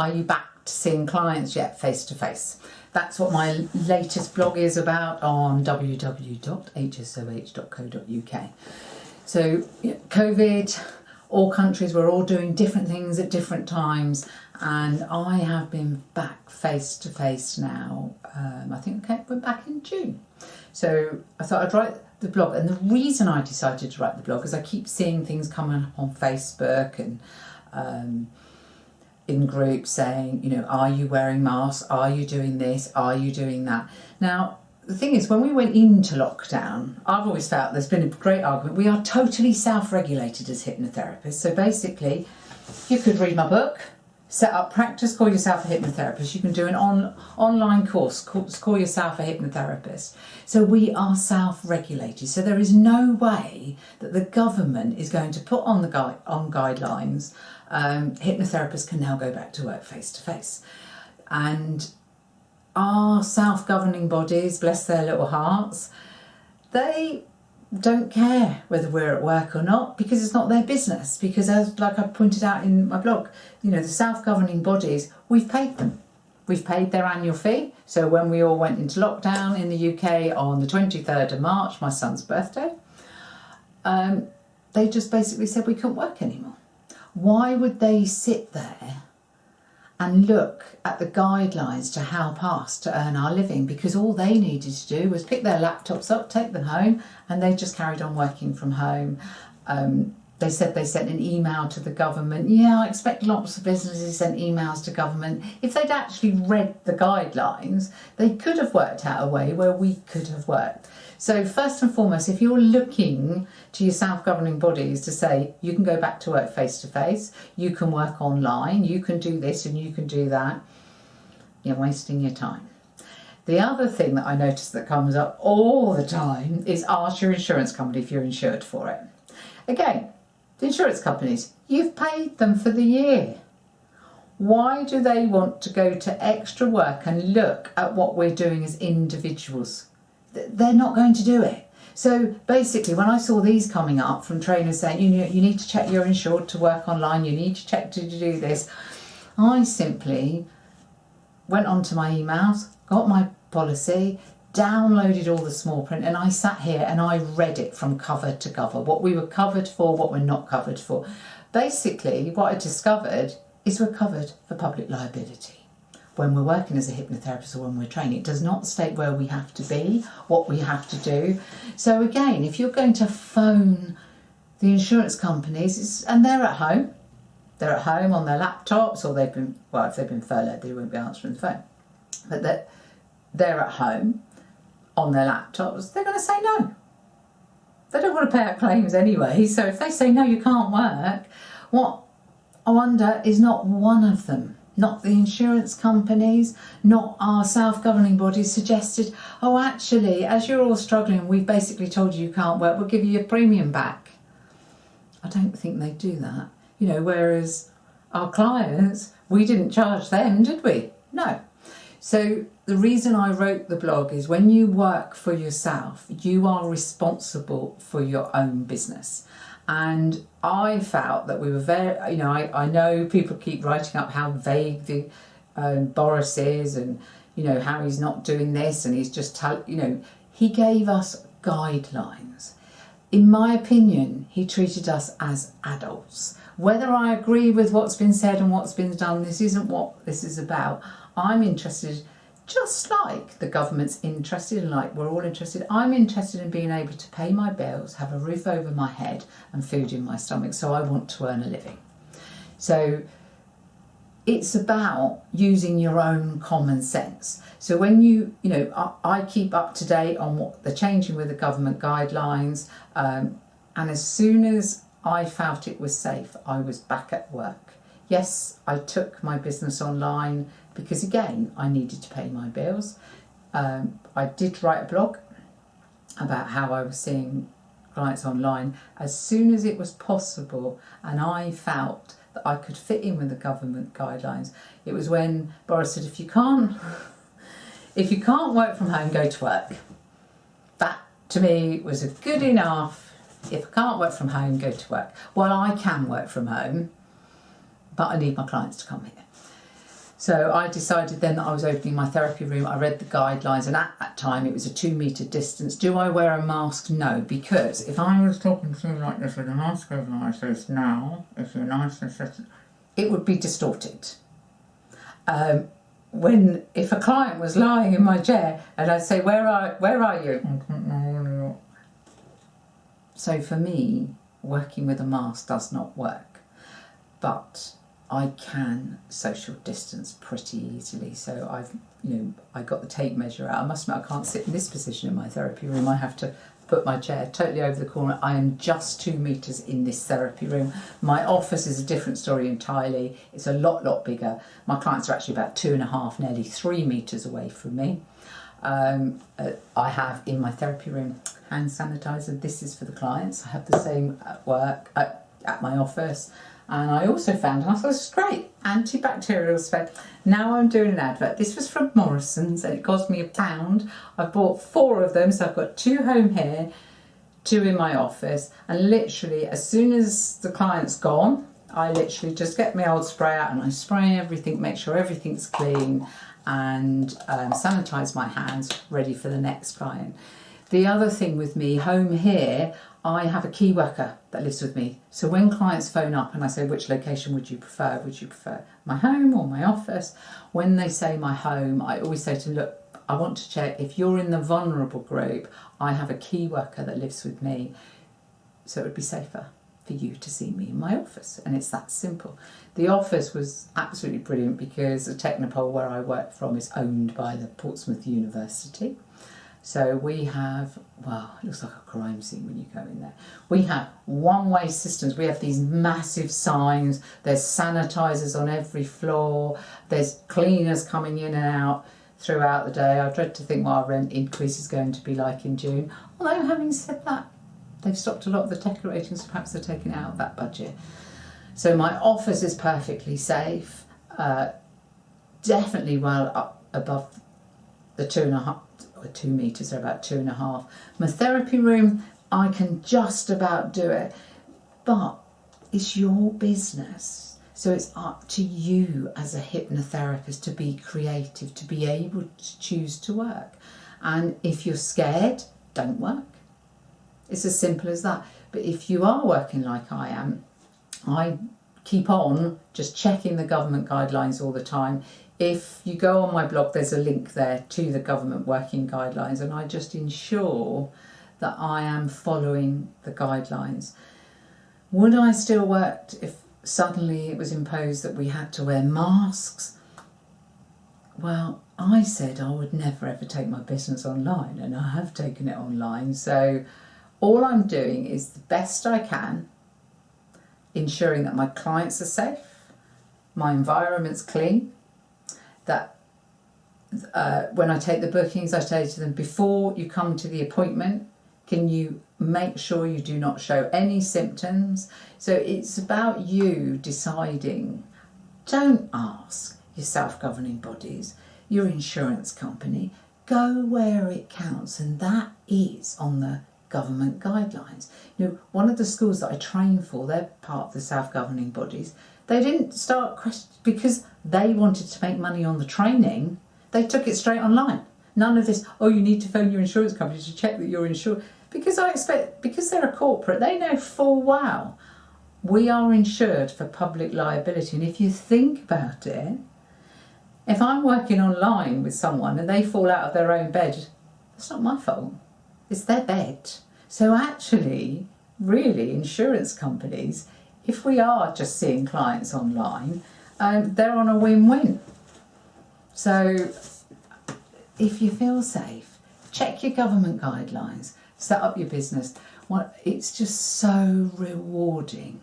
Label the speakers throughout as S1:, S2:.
S1: are you back to seeing clients yet face to face? That's what my latest blog is about on www.hsoh.co.uk. So COVID, all countries were all doing different things at different times, and I have been back face to face now. I think we're back in June. So I thought I'd write the blog, and the reason I decided to write the blog is I keep seeing things coming up on Facebook and in groups saying, are you wearing masks? Are you doing this? Are you doing that? Now, the thing is, when we went into lockdown, I've always felt there's been a great argument. We are totally self-regulated as hypnotherapists. So basically, you could read my book, set up practice, call yourself a hypnotherapist. You can do an online course, call yourself a hypnotherapist. So we are self-regulated. So there is no way that the government is going to put on the guidelines. Hypnotherapists can now go back to work face to face. And our self-governing bodies, bless their little hearts, they don't care whether we're at work or not, because it's not their business. Because like I pointed out in my blog, the self-governing bodies, we've paid them. We've paid their annual fee. So when we all went into lockdown in the UK on the 23rd of March, my son's birthday, they just basically said we couldn't work anymore. Why would they sit there and look at the guidelines to help us to earn our living? Because all they needed to do was pick their laptops up, take them home, and they just carried on working from home. They said they sent an email to the government. Yeah, I expect lots of businesses sent emails to government. If they'd actually read the guidelines, they could have worked out a way where we could have worked. So first and foremost, if you're looking to your self-governing bodies to say you can go back to work face to face, you can work online, you can do this and you can do that, you're wasting your time. The other thing that I notice that comes up all the time is ask your insurance company if you're insured for it. Again, the insurance companies, you've paid them for the year. Why do they want to go to extra work and look at what we're doing as individuals? They're not going to do it. So basically, when I saw these coming up from trainers saying, you need to check you're insured to work online, you need to check to do this, I simply went onto my emails, got my policy, downloaded all the small print, and I sat here and I read it from cover to cover, what we were covered for, what we're not covered for. Basically, what I discovered is we're covered for public liability. When we're working as a hypnotherapist or when we're training, it does not state where we have to be, what we have to do. So again, if you're going to phone the insurance companies, and they're at home on their laptops, or if they've been furloughed, they won't be answering the phone. But they're at home on their laptops, they're going to say no. They don't want to pay out claims anyway, so if they say no, you can't work, what I wonder is not one of them, not the insurance companies, not our self-governing bodies suggested, oh actually, as you're all struggling, we've basically told you can't work, we'll give you your premium back. I don't think they do that. Whereas our clients, we didn't charge them, did we? No. So the reason I wrote the blog is when you work for yourself, you are responsible for your own business. And I felt that we were very, I know people keep writing up how vague the Boris is and, how he's not doing this and he's just, he gave us guidelines. In my opinion, he treated us as adults. Whether I agree with what's been said and what's been done, this isn't what this is about. I'm interested, just like the government's interested and like we're all interested, I'm interested in being able to pay my bills, have a roof over my head and food in my stomach, so I want to earn a living. So it's about using your own common sense. So when I keep up to date on what they're changing with the government guidelines, and as soon as I felt it was safe, I was back at work. Yes, I took my business online because, again, I needed to pay my bills. I did write a blog about how I was seeing clients online as soon as it was possible, and I felt that I could fit in with the government guidelines. It was when Boris said, if you can't work from home, go to work. That, to me, was a good enough. If I can't work from home, go to work. Well, I can work from home, but I need my clients to come here. So I decided then that I was opening my therapy room. I read the guidelines, and at that time it was a 2-metre distance. Do I wear a mask? No, because if I was talking to you like this with a mask over my face now, if you're nice and set, it would be distorted. If a client was lying in my chair and I'd say, where are you? I don't know. So for me, working with a mask does not work. But I can social distance pretty easily. So I got the tape measure out. I must admit, I can't sit in this position in my therapy room. I have to put my chair totally over the corner. I am just 2 metres in this therapy room. My office is a different story entirely. It's a lot bigger. My clients are actually about 2.5, nearly 3 metres away from me. I have in my therapy room hand sanitizer. This is for the clients. I have the same at work, at my office. And I also found, and I thought this was great, antibacterial spray. Now I'm doing an advert. This was from Morrison's and it cost me £1. I bought 4 of them, so I've got 2 home here, 2 in my office. And literally, as soon as the client's gone, I literally just get my old spray out and I spray everything, make sure everything's clean, and sanitize my hands, ready for the next client. The other thing with me, home here, I have a key worker that lives with me. So when clients phone up and I say, which location would you prefer? Would you prefer my home or my office? When they say my home, I always say to them, look, I want to check if you're in the vulnerable group, I have a key worker that lives with me. So it would be safer for you to see me in my office. And it's that simple. The office was absolutely brilliant because the Technopole where I work from is owned by the Portsmouth University. So we have, well, it looks like a crime scene when you go in there. We have one-way systems. We have these massive signs. There's sanitisers on every floor. There's cleaners coming in and out throughout the day. I dread to think what our rent increase is going to be like in June. Although, having said that, they've stopped a lot of the decorating, so perhaps they're taking it out of that budget. So my office is perfectly safe. Definitely well up above the 2 metres, or about 2.5. My therapy room, I can just about do it, but it's your business. So it's up to you as a hypnotherapist to be creative, to be able to choose to work. And if you're scared, don't work. It's as simple as that. But if you are working like I am, I keep on just checking the government guidelines all the time. If you go on my blog, there's a link there to the government working guidelines, and I just ensure that I am following the guidelines. Would I still work if suddenly it was imposed that we had to wear masks? Well, I said I would never ever take my business online, and I have taken it online. So all I'm doing is the best I can, ensuring that my clients are safe, my environment's clean, that when I take the bookings, I say to them, before you come to the appointment, can you make sure you do not show any symptoms? So it's about you deciding. Don't ask your self-governing bodies, your insurance company. Go where it counts, and that is on the government guidelines. You know, one of the schools that I train for, they're part of the self-governing bodies. They didn't start questions because they wanted to make money on the training. They took it straight online. None of this, oh, you need to phone your insurance company to check that you're insured. Because I expect, because they're a corporate, they know full well we are insured for public liability. And if you think about it, if I'm working online with someone and they fall out of their own bed, that's not my fault. It's their bed. So actually, really, insurance companies, if we are just seeing clients online, they're on a win-win. So if you feel safe, check your government guidelines, set up your business. It's just so rewarding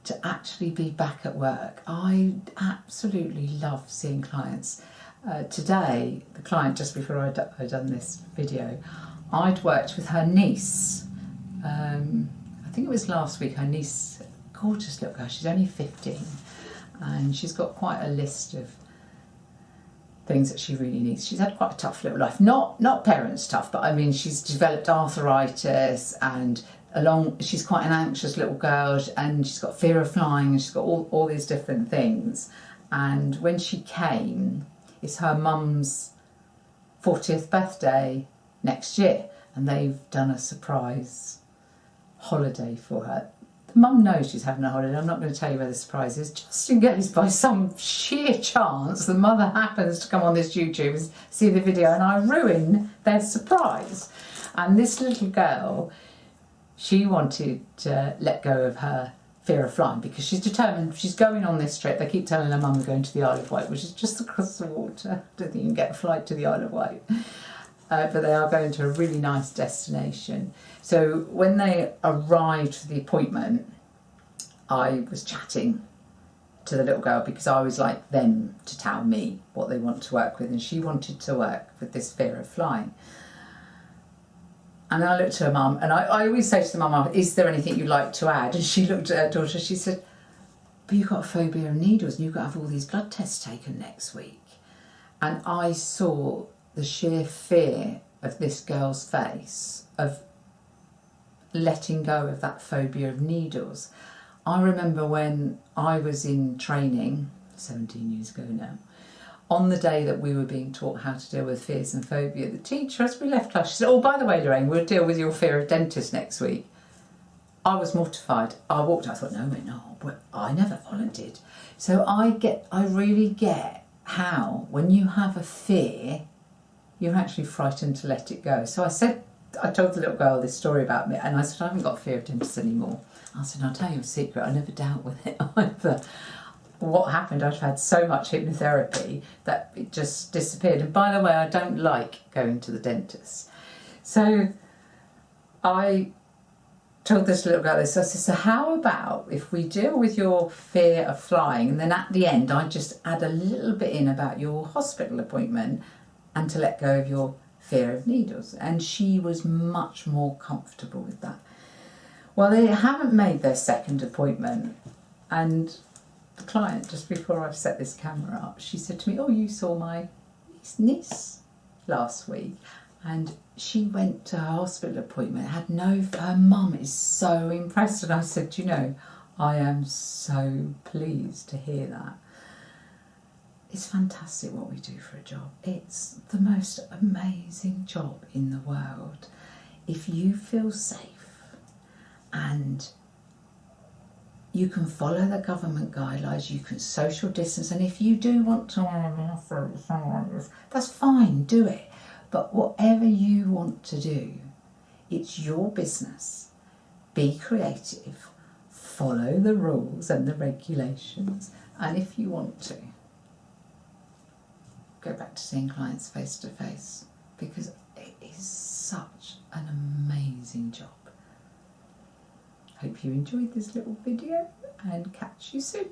S1: to actually be back at work. I absolutely love seeing clients. Today, the client, just before I'd done this video, I'd worked with her niece. I think it was last week. Her niece, gorgeous little girl, she's only 15, and she's got quite a list of things that she really needs. She's had quite a tough little life. Not parents tough, but I mean, she's developed arthritis, and she's quite an anxious little girl, and she's got fear of flying, and she's got all these different things. And when she came, it's her mum's 40th birthday next year, and they've done a surprise holiday for her. The mum knows she's having a holiday. I'm not going to tell you where the surprise is, just in case by some sheer chance the mother happens to come on this YouTube and see the video and I ruin their surprise. And this little girl, she wanted to let go of her fear of flying because she's determined she's going on this trip. They keep telling her mum they're going to the Isle of Wight, which is just across the water. I don't think you can get a flight to the Isle of Wight. But they are going to a really nice destination. So when they arrived for the appointment, I was chatting to the little girl because I always like them to tell me what they want to work with, and she wanted to work with this fear of flying. And then I looked at her mum, and I always say to the mum, is there anything you'd like to add? And she looked at her daughter, she said, but you've got a phobia of needles and you've got to have all these blood tests taken next week. And I saw the sheer fear of this girl's face of letting go of that phobia of needles. I remember when I was in training, 17 years ago now, on the day that we were being taught how to deal with fears and phobia, the teacher, as we left class, she said, oh, by the way, Lorraine, we'll deal with your fear of dentists next week. I was mortified. I walked out, I thought, no, we're not. But I never volunteered. So I really get how, when you have a fear, you're actually frightened to let it go. So I told the little girl this story about me, and I said, I haven't got fear of dentists anymore. I said, I'll tell you a secret, I never dealt with it either. What happened, I've had so much hypnotherapy that it just disappeared. And by the way, I don't like going to the dentist. So I told this little girl this. I said, so how about if we deal with your fear of flying, and then at the end I just add a little bit in about your hospital appointment and to let go of your fear of needles. And she was much more comfortable with that. Well, they haven't made their second appointment, and the client, just before I've set this camera up, she said to me, oh, you saw my niece last week, and she went to her hospital appointment, her mum is so impressed. And I said, you know, I am so pleased to hear that. It's fantastic what we do for a job. It's the most amazing job in the world. If you feel safe and you can follow the government guidelines, you can social distance, and if you do want to, that's fine, do it. But whatever you want to do, it's your business. Be creative, follow the rules and the regulations, and if you want to, go back to seeing clients face to face, because it is such an amazing job. Hope you enjoyed this little video, and catch you soon.